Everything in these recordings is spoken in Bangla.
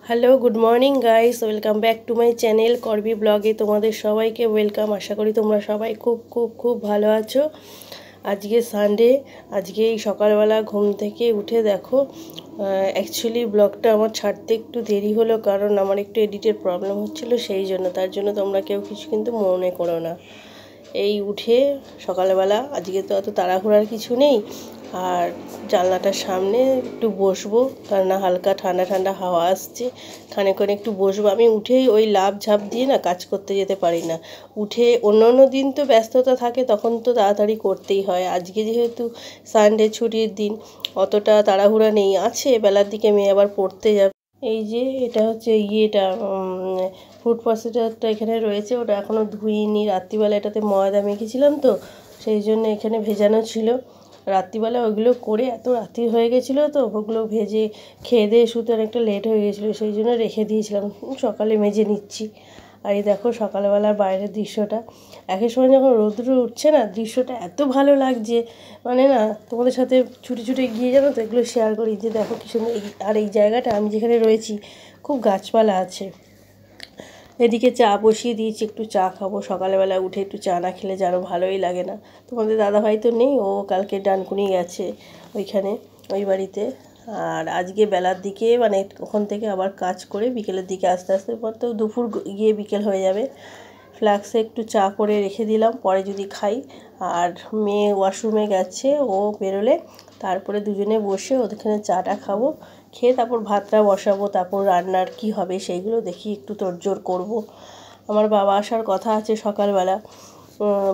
Hello, good morning guys, welcome back to my channel করবি ব্লগে। তোমাদের সবাইকে ওয়েলকাম। আশা করি তোমরা সবাই খুব খুব খুব ভালো আছো। আজকে সানডে। আজকে এই সকালবেলা ঘুম থেকে উঠে দেখো, অ্যাকচুয়ালি ব্লগটা আমার ছাড়তে একটু দেরি হলো, কারণ আমার একটু এডিটের প্রবলেম হচ্ছিলো, সেই জন্য। তার জন্য তোমরা কেউ কিছু কিন্তু মনে করো না। এই উঠে সকালবেলা আজকে তো অত তাড়াহুড়ার কিছু নেই, আর জানলাটার সামনে একটু বসবো, কারণ হালকা ঠান্ডা ঠান্ডা হাওয়া আসছে, খানিকক্ষণ একটু বসবো। আমি উঠেই ওই লাফ ঝাঁপ দিয়ে না কাজ করতে যেতে পারি না। উঠে অন্য অন্য দিন তো ব্যস্ততা থাকে, তখন তো তাড়াতাড়ি করতেই হয়। আজকে যেহেতু সানডে, ছুটির দিন, অতটা তাড়াহুড়া নেই। আছে বেলার দিকে মেয়ে আবার পড়তে যাবে। এই যে এটা হচ্ছে ইয়েটা, ফুড প্রসেসরটা এখানে রয়েছে, ওটা এখনও ধুইনি। রাত্রিবেলা এটাতে ময়দা মেখেছিলাম তো, সেই জন্য এখানে ভেজানো ছিল। রাত্রিবেলা ওইগুলো করে এত রাত্রি হয়ে গেছিলো, তো ওগুলো ভেজে খেয়ে দিয়ে শুতে অনেকটা লেট হয়ে গেছিলো, সেই জন্য রেখে দিয়েছিলাম। সকালে মেজে নিচ্ছি। আর এই দেখো সকালবেলার বাইরের দৃশ্যটা। একের সময় যখন রৌদ্র উঠছে না, দৃশ্যটা এত ভালো লাগছে, মানে না, তোমাদের সাথে ছুটে ছুটে গিয়ে জানো তো এগুলো শেয়ার করি যে দেখো কি সুন্দর। আর এই জায়গাটা আমি যেখানে রয়েছি খুব গাছপালা আছে। এদিকে চা বসিয়ে দিয়েছি, একটু চা খাবো। সকালবেলা উঠে একটু চা না খেলে যেন ভালোই লাগে না। তোমাদের দাদাভাই তো নেই, ও কালকে ডানকুনি গেছে ওইখানে, ওই বাড়িতে। আর আজকে বেলার দিকে, মানে ওখান থেকে আবার কাজ করে বিকেলের দিকে আস্তে আস্তে, পর তো দুপুর গিয়ে বিকেল হয়ে যাবে। ফ্লাক্সে একটু চা করে রেখে দিলাম, পরে যদি খাই। আর মেয়ে ওয়াশরুমে গেছে, ও বেরোলে তারপরে দুজনে বসে ওখানে চাটা খাবো। খেয়ে তারপর ভাতটা বসাবো, তারপর রান্নার কি হবে সেইগুলো দেখি, একটু তোড়জোড় করব। আমার বাবা আসার কথা আছে সকালবেলা।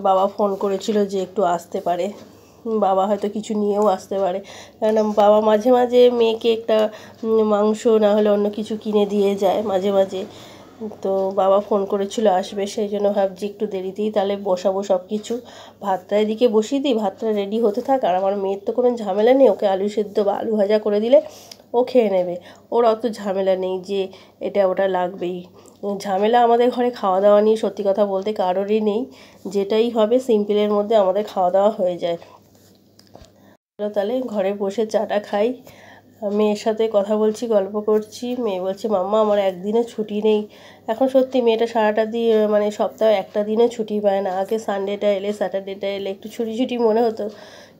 বাবা ফোন করেছিল যে একটু আসতে পারে, বাবা হয়তো কিছু নিয়েও আসতে পারে। কেন বাবা মাঝে মাঝে মেয়েকে একটা মাংস না হলে অন্য কিছু কিনে দিয়ে যায় মাঝে মাঝে। তো বাবা ফোন করেছিল আসবে, সেই জন্য ভাবছি একটু দেরিতেই তাহলে বসাবো সব কিছু। ভাতটা এদিকে বসিয়ে দিই, ভাতটা রেডি হতে থাক। আর আমার মেয়ের তো কোনো ঝামেলা নেই, ওকে আলু সেদ্ধ বা আলু ভাজা করে দিলে ও খেয়ে নেবে। ওর অত ঝামেলা নেই যে এটা ওটা লাগবেই। ঝামেলা আমাদের ঘরে খাওয়া দাওয়া নিয়ে সত্যি কথা বলতে কারোরই নেই। যেটাই হবে সিম্পলের মধ্যে আমাদের খাওয়া দাওয়া হয়ে যায়। তাহলে ঘরে বসে চাটা খাই। মেয়ের সাথে কথা বলছি, গল্প করছি। মেয়ে বলছে মাম্মা আমার একদিনে ছুটি নেই। এখন সত্যি মেয়েটা সারাটা দিয়ে, মানে সপ্তাহে একটা দিনে ছুটি পায় না। আগে সানডেটা এলে, স্যাটারডেটা এলে একটু ছুটি ছুটি মনে হতো,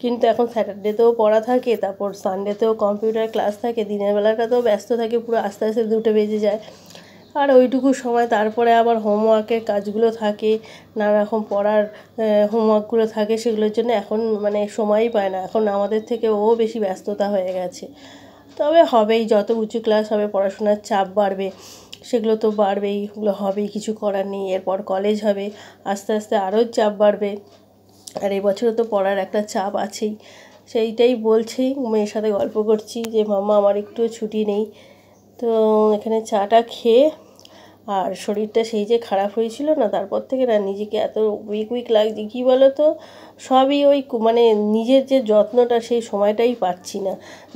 কিন্তু এখন স্যাটারডেতেও পড়া থাকে, তারপর সানডেতেও কম্পিউটার ক্লাস থাকে, দিনের বেলাটাতেও ব্যস্ত থাকে পুরো, আস্তে আস্তে 2টো বেজে যায়। আর ওইটুকু সময় তারপরে আবার হোমওয়ার্কের কাজগুলো থাকে, নানা রকম পড়ার হোমওয়ার্কগুলো থাকে, সেগুলোর জন্য এখন মানে সময়ই পায় না। এখন আমাদের থেকে ও বেশি ব্যস্ততা হয়ে গেছে। তবে হবেই, যত উঁচু ক্লাস হবে পড়াশোনার চাপ বাড়বে, সেগুলো তো বাড়বেই, ওগুলো হবেই, কিছু করার নেই। এরপর কলেজ হবে, আস্তে আস্তে আরও চাপ বাড়বে। আর এবছরও তো পড়ার একটা চাপ আছেই। সেইটাই বলছি, মেয়ের সাথে গল্প করছি যে মাম্মা আমার একটুও ছুটি নেই। তো এখানে চাটা খেয়ে, আর শরীরটা সেই যে খারাপ হয়েছিল না, তারপর থেকে না নিজেকে এত উইক উইক লাগছে, কী বলো তো, সবই ওই মানে নিজের যে যত্নটা সেই সময়টাই পাচ্ছি না।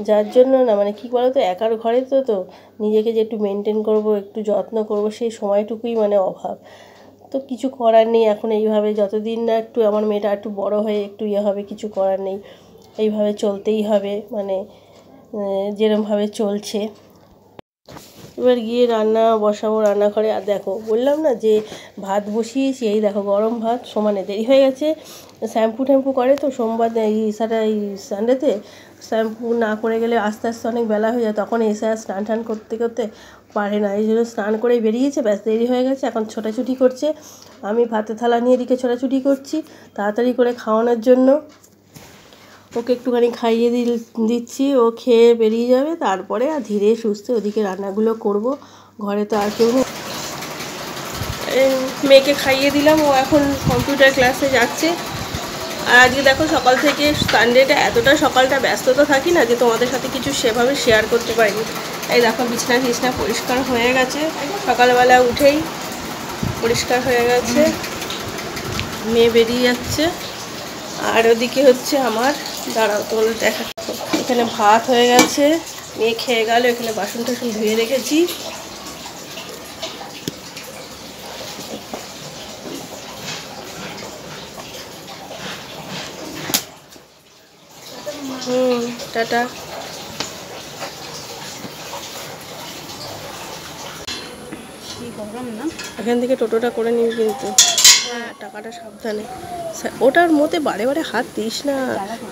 যার জন্য না, মানে কী বলো তো, একার ঘরে তো নিজেকে যে একটু মেনটেন করব, একটু যত্ন করব, সেই সময়টুকুই মানে অভাব। তো কিছু করার নেই এখন। এইভাবে যতদিন না একটু আমার মেয়েটা একটু বড় হয়ে একটু ইয়ে হবে, কিছু করার নেই, এইভাবে চলতেই হবে, মানে যেরমভাবে চলছে। এবার গিয়ে রান্না বসাবো রান্নাঘরে। আর দেখো বললাম না যে ভাত বসিয়েছি, এই দেখো গরম ভাত সমানে। দেরি হয়ে গেছে, শ্যাম্পু ট্যাম্পু করে তো সোমবার এই সানডেতে, শ্যাম্পু না করে গেলে আস্তে আস্তে অনেক বেলা হয়ে যায়, তখন এসে আর স্নান টান করতে করতে পারে না। এই জন্য স্নান করেই বেরিয়েছে, ব্যাস দেরি হয়ে গেছে। এখন ছোটাছুটি করছে, আমি ভাতের থালা নিয়ে এদিকে ছোটাছুটি করছি তাড়াতাড়ি করে খাওয়ানোর জন্য। ওকে একটুখানি খাইয়ে দিচ্ছি, ও খেয়ে বেরিয়ে যাবে, তারপরে আর ধীরে সুস্থে ওদিকে রান্নাগুলো করব। ঘরে তো আর কেউ নেই। মেয়েকে খাইয়ে দিলাম, ও এখন কম্পিউটার ক্লাসে যাচ্ছে। আর আজকে দেখো সকাল থেকে, সানডেটা এতটা সকালটা ব্যস্ততা থাকি না যে তোমাদের সাথে কিছু সেভাবে শেয়ার করতে পারিনি। এই দেখো বিছনা পরিষ্কার হয়ে গেছে, সকালবেলা উঠেই পরিষ্কার হয়ে গেছে। মেয়ে বেরিয়ে যাচ্ছে। আর ওদিকে হচ্ছে আমার, দাঁড়াও তোমাদের দেখা, এখানে ভাত হয়ে গেছে, মেয়ে খেয়ে গেল। এখানে বাসন টাসন ধুয়ে রেখেছি। টাটা। গরম না, এখান থেকে টোটোটা করে নিবি কিন্তু টাকাটা সাবধানে। ওটার মধ্যে বারে বারে হাত দিস না,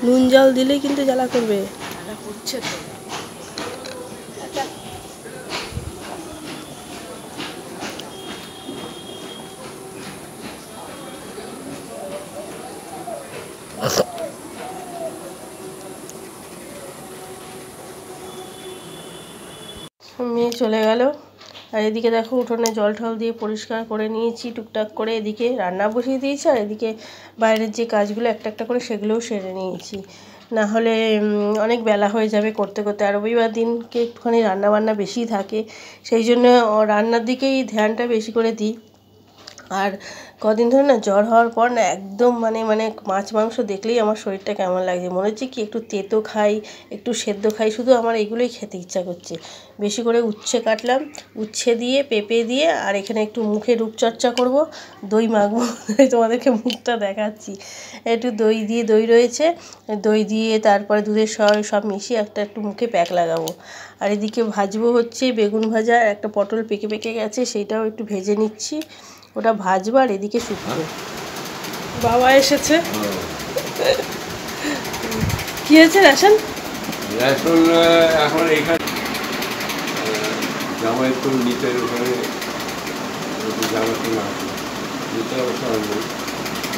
নুন জল দিলেই কিন্তু জ্বালা করবে। জ্বালা করছে তো। মেয়ে চলে গেল। আর এদিকে দেখো উঠোনে জল ঠল দিয়ে পরিষ্কার করে নিয়েছি টুকটাক করে, এদিকে রান্না বসিয়ে দিয়েছি, আর এদিকে বাইরের যে কাজগুলো একটা একটা করে সেগুলোও সেরে নিয়েছি। না হলে অনেক বেলা হয়ে যাবে করতে করতে। আর রবিবার দিনকে একটুখানি রান্নাবান্না বেশি থাকে, সেই জন্য রান্নার দিকেই ধ্যানটা বেশি করে দিই। আর কদিন ধরে না জ্বর হওয়ার পর না একদম মানে মাছ মাংস দেখলেই আমার শরীরটা কেমন লাগছে, মনে হচ্ছে কি একটু তেতো খাই, একটু সেদ্ধ খাই, শুধু আমার এগুলোই খেতে ইচ্ছা করছে। বেশি করে উচ্ছে কাটলাম, উচ্ছে দিয়ে পেঁপে দিয়ে, আর এখানে একটু মুখে রূপচর্চা করব, দই মাখবো। তোমাদেরকে মুখটা দেখাচ্ছি। একটু দই দিয়ে, দই রয়েছে, দই দিয়ে তারপরে দুধের সব মিশিয়ে একটু মুখে প্যাক লাগাবো। আর এদিকে ভাজবো হচ্ছে বেগুন ভাজা, একটা পটল পেকে পেকে গেছে সেইটাও একটু ভেজে নিচ্ছি, ওটা ভাজবো। আর এদিকে শুকনো বাবা এসেছে। কি হয়েছে রেশন? রেশন এখন এইখানে জামাইপুর নিচের ওখানে জামাইপুর নিচে অবস্থা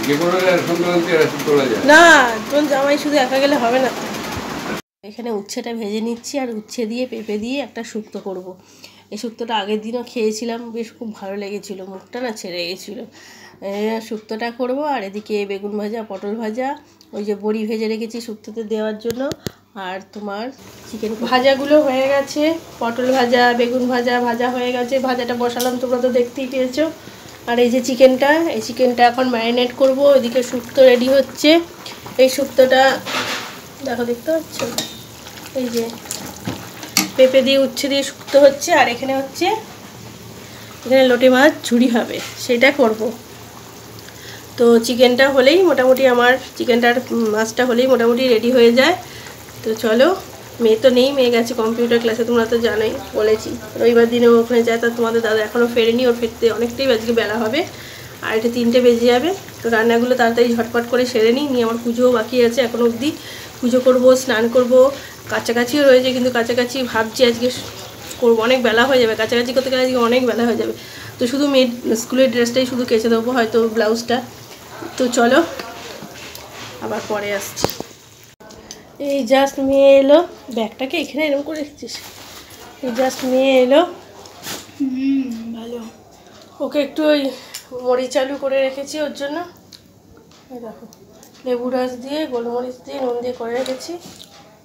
যে কোনো রেশন দোকান থেকে রেশন তোলা যায় না, তোর জামাই শুধু একা গেলে হবে না। এখানে উচ্ছেটা ভেজে নিচ্ছি, আর উচ্ছে দিয়ে পেঁপে দিয়ে একটা শুক্তো করব। এই শুক্তোটা আগের দিনও খেয়েছিলাম, বেশ খুব ভালো লেগেছিলো, মুখটা না ছেড়ে গেছিলো। শুক্তোটা করব। আর এদিকে বেগুন ভাজা, পটল ভাজা, ওই যে বড়ি ভেজে রেখেছি শুক্তোতে দেওয়ার জন্য, আর তোমার চিকেন ভাজাগুলো হয়ে গেছে। পটল ভাজা, বেগুন ভাজা ভাজা হয়ে গেছে, ভাজাটা বসালাম, তোমরা তো দেখতেই পেয়েছো। আর এই যে চিকেনটা, এই চিকেনটা এখন ম্যারিনেট করব। এদিকে শুক্তো রেডি হচ্ছে। এই শুক্তোটা দেখো, দেখতে পাচ্ছ, এই যে পেঁপে দিয়ে উচ্ছে দিয়ে শুক্তো হচ্ছে। আর এখানে হচ্ছে, এখানে লোটে মাছ ঝুড়ি হবে, সেটা করব। তো চিকেনটা হলেই মোটামুটি আমার চিকেনটার মাছটা হলেই মোটামুটি রেডি হয়ে যায়। তো চলো, মেয়ে তো নেই, মেয়ে গেছে কম্পিউটার ক্লাসে, তোমরা তো জানোই, বলেছি রবিবার দিনে ওখানে যায়। তা তোমাদের দাদা এখনও ফেরেনি, ওর ফিরতে অনেকটাই আজকে বেলা হবে, আর এটা 3টে বেজে যাবে। তো রান্নাগুলো তাড়াতাড়ি ঝটপট করে সেরে নিই। আমার পুজোও বাকি আছে এখনও অবধি, পুজো করব, স্নান করব, কাছাকাছিও রয়েছে, কিন্তু কাছাকাছি ভাবছি আজকে করবো, অনেক বেলা হয়ে যাবে কাছাকাছি করতে গেলে, আজকে অনেক বেলা হয়ে যাবে। তো শুধু মেয়ের স্কুলের ড্রেসটাই শুধু কেচে দেবো, হয়তো ব্লাউজটা। তো চলো আবার পরে আসছি। এই জাস্ট মেয়ে এলো, ব্যাগটাকে এখানে এরকম করে রেখেছিস। এই জাস্ট মেয়ে এলো, ভালো। ওকে একটু ওই মরিচ আলু করে রেখেছি ওর জন্য। এই দেখো, লেবু রস দিয়ে, গোলমরিচ দিয়ে, নুন দিয়ে করে রেখেছি,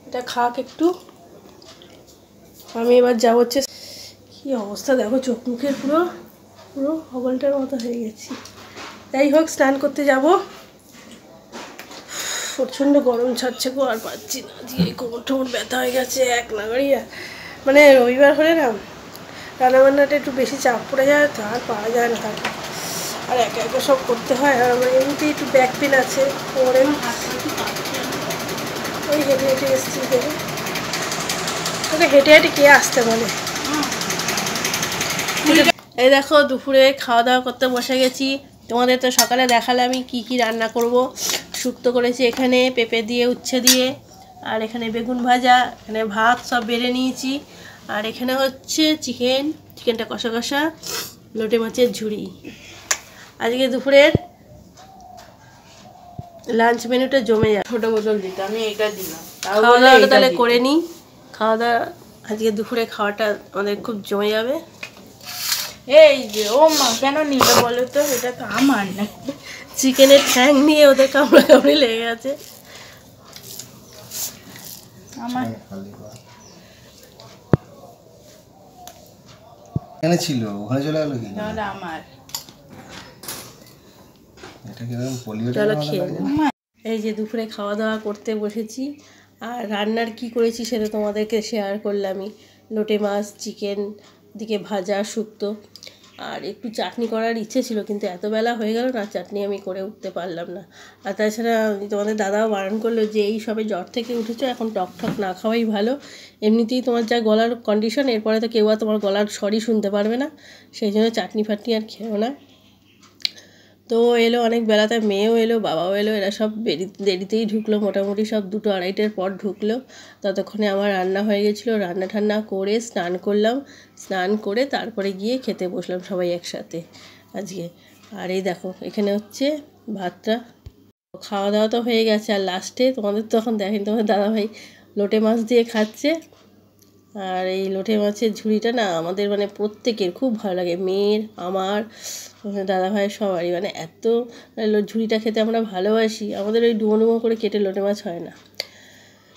এটা খাক একটু। আমি এবার যাবো হচ্ছে, কী অবস্থা দেখো, চোখ মুখের পুরো পুরো হবলটার মতো হয়ে গেছি। যাই হোক, স্নান করতে যাব। প্রচণ্ড গরম ছাড়ছে গো, আর পাচ্ছি না, দিয়ে কোমর টোমর ব্যথা হয়ে গেছে এক নাগাড়িয়া। মানে রবিবার হলে না রান্নাবান্নাটা একটু বেশি চাপ পড়ে যায়, তো আর পারা যায় না তারপর, আর একা একা সব করতে হয়। আর আমার এমনিতেই একটু ব্যাক পেন আছে কোমরে, ওই হেঁটে হেঁটে এসছি দেখে। তোকে হেঁটে হেঁটে কে আসতে বলে। এই দেখো, দুপুরে খাওয়া দাওয়া করতে বসে গেছি। তোমাদের তো সকালে দেখালে আমি কি কি রান্না করব। শুক্তো করেছি এখানে পেঁপে দিয়ে, উচ্ছে দিয়ে, আর এখানে বেগুন ভাজা, এখানে ভাত সব বেড়ে নিয়েছি। আর এখানে হচ্ছে চিকেনটা কষা কষা, লোটে মাছের ঝুড়ি। আজকে দুপুরের লাঞ্চ মেনুটা জমে যায়। ছোট বোতল দিতে আমি এটা দিলাম, খাওয়া দাওয়াটা তাহলে করে নিই। খাওয়া দাওয়া আজকে দুপুরে খাওয়াটা আমাদের খুব জমে যাবে। এই যে ও মা কেন নিলে বলো তো, এটা তো আমার না। চিকেনের ঠ্যাং নিয়ে ওদের কামড়া কামড়ি লেগে গেছে। আমার এখানে ছিল, ওখানে চলে গেল কি? তাহলে আমার এটা কিরকম পলিওটা চলো খেয়ে নাও। এই যে দুপুরে খাওয়া দাওয়া করতে বসেছি, আর রান্নার কি করেছি সেটা তোমাদেরকে শেয়ার করলামই। লোটে মাছ, চিকেন, দিকে ভাজা, শুক্তো। আর একটু চাটনি করার ইচ্ছে ছিল, কিন্তু এত বেলা হয়ে গেল না, চাটনি আমি করে উঠতে পারলাম না। আর তাছাড়া তোমাদের দাদাও বারণ করলো যে এই সবে জ্বর থেকে উঠেছো, এখন টক ঠক না খাওয়াই ভালো, এমনিতেই তোমার যা গলার কন্ডিশন, এরপরে তো কেউ আর তোমার গলার স্বরই শুনতে পারবে না, সেই জন্য চাটনি ফাটনি আর খেও না। তো এলো অনেক বেলাতে, মেয়েও এলো, বাবাও এলো, এরা সব দেরিতেই ঢুকলো, মোটামুটি সব 2-2:30টার পর ঢুকলো। ততক্ষণে আমার রান্না হয়ে গেছিলো, রান্না ঠান্না করে স্নান করলাম, স্নান করে তারপরে গিয়ে খেতে বসলাম সবাই একসাথে আজকে। আর এই দেখো এখানে হচ্ছে ভাতটা, খাওয়া দাওয়া তো হয়ে গেছে। আর লাস্টে তোমাদের তো এখন দেখেন, তোমাদের দাদাভাই লোটে মাছ দিয়ে খাচ্ছে। আর এই লোটে মাছের ঝুড়িটা না আমাদের মানে প্রত্যেকের খুব ভালো লাগে, মেয়ের, আমার, দাদাভাইয়ের, সবারই, মানে এত ঝুড়িটা খেতে আমরা ভালোবাসি। আমাদের ওই ডুমো ডুমো করে কেটে লোটে মাছ হয় না।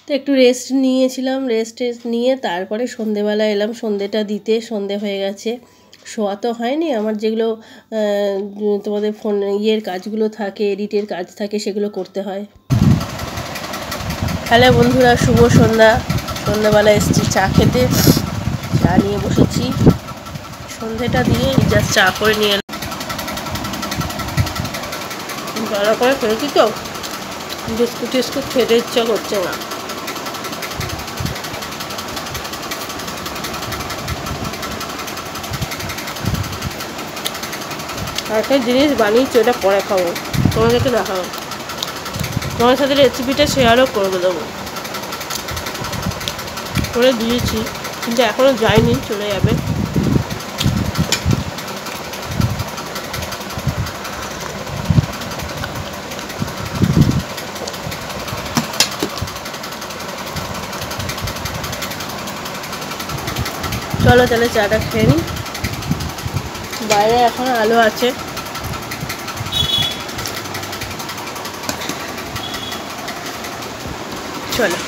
তো একটু রেস্ট নিয়েছিলাম, রেস্ট নিয়ে তারপরে সন্ধেবেলা এলাম সন্ধেটা দিতে। সন্ধে হয়ে গেছে, শোয়া তো হয়নি, আমার যেগুলো তোমাদের ফোন কাজগুলো থাকে, এডিটের কাজ থাকে, সেগুলো করতে হয়। হ্যালো বন্ধুরা, শুভ সন্ধ্যা। সন্ধ্যাবেলা এসেছি চা খেতে, চা নিয়ে বসেছি, সন্ধেটা দিয়ে জাস্ট চা করে নিয়ে এলাম। ভালো করে খেয়েছি তো, বিস্কুট টিস্কুট খেতে ইচ্ছা করছে না। আর একটা জিনিস বানিয়েছি, ওটা পরে খাবো, তোমাদেরকে দেখাবো, তোমার সাথে রেসিপিটা শেয়ারও করে দেবো। করে দিয়েছি কিন্তু এখনও যায়নি, চলে যাবে। চলো তাহলে চাটা খেয়ে নিই, বাইরে এখন আলো আছে। চলো,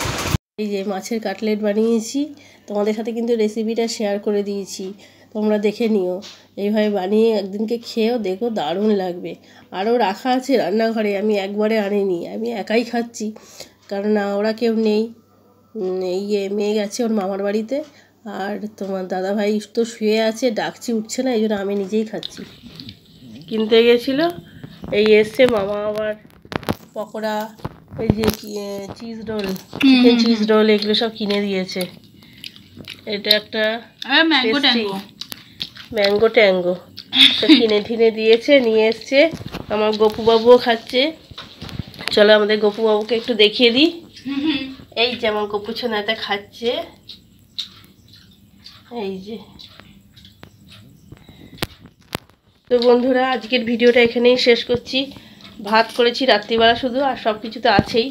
এই যে মাছের কাটলেট বানিয়েছি, তোমাদের সাথে কিন্তু রেসিপিটা শেয়ার করে দিয়েছি, তোমরা দেখে নিও। এইভাবে বানিয়ে একদিনকে খেয়েও দেখো, দারুণ লাগবে। আরও রাখা আছে রান্নাঘরে, আমি একবারে আনিনি, আমি একাই খাচ্ছি, কারণ ওরা কেউ নেই। মেয়ে গেছে ওর মামার বাড়িতে, আর তোমার দাদাভাই তো শুয়ে আছে, ডাকছি উঠছে না, এই জন্য আমি নিজেই খাচ্ছি। কিনতে গেছিলো, এই এসছে মামা আবার পকোড়া, ওই যে cheese role, chicken cheese role, এগুলো সব কিনে দিয়েছে। এটা একটা ম্যাঙ্গো ট্যাঙ্গো কিনে ঠিনে দিয়েছে, নিয়ে এসছে। আমার গপুবাবুও খাচ্ছে। চলো আমাদের গপুবাবুকে একটু দেখিয়ে দিই। এই যে আমার গপু ছোনাটা খাচ্ছে, এই যে। তো বন্ধুরা, আজকের ভিডিওটা এখানেই শেষ করছি। ভাত করেছি রাত্রিবেলা শুধু, আর সব কিছু তো আছেই।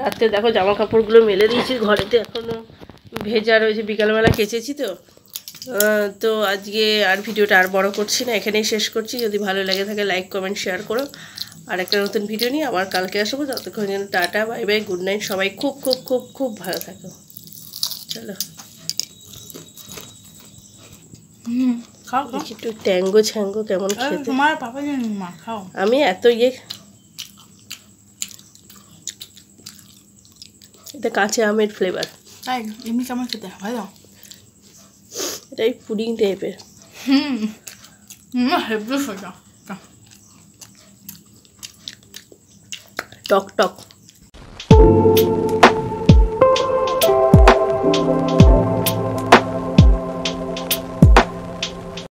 রাত্রে দেখো জামা কাপড়গুলো মেলে দিয়েছি, ঘরেতে এখনও ভেজা রয়েছে, বিকালবেলা কেচেছি তো। তো আজকে আর ভিডিওটা আর বড় করছি না, এখানেই শেষ করছি। যদি ভালো লাগে থাকে লাইক কমেন্ট শেয়ার করো। আর একটা নতুন ভিডিও নিয়ে আবার কালকে আসবো। ততক্ষণ যেন tata, bye bye, good night, সবাই খুব খুব খুব খুব ভালো থাকো। চলো খাও দেখি একটু ট্যাঙ্গো ছ্যাঙ্গো কেমন খেতে। তোমার পাপা জানি মা, খাও। আমি এত এটা কাঁচা আমের ফ্লেভার, তাই এমনি কেমন খেতে ভালো? এটাই পুডিং টাইপের। হেব্বি সোজা, টক টক।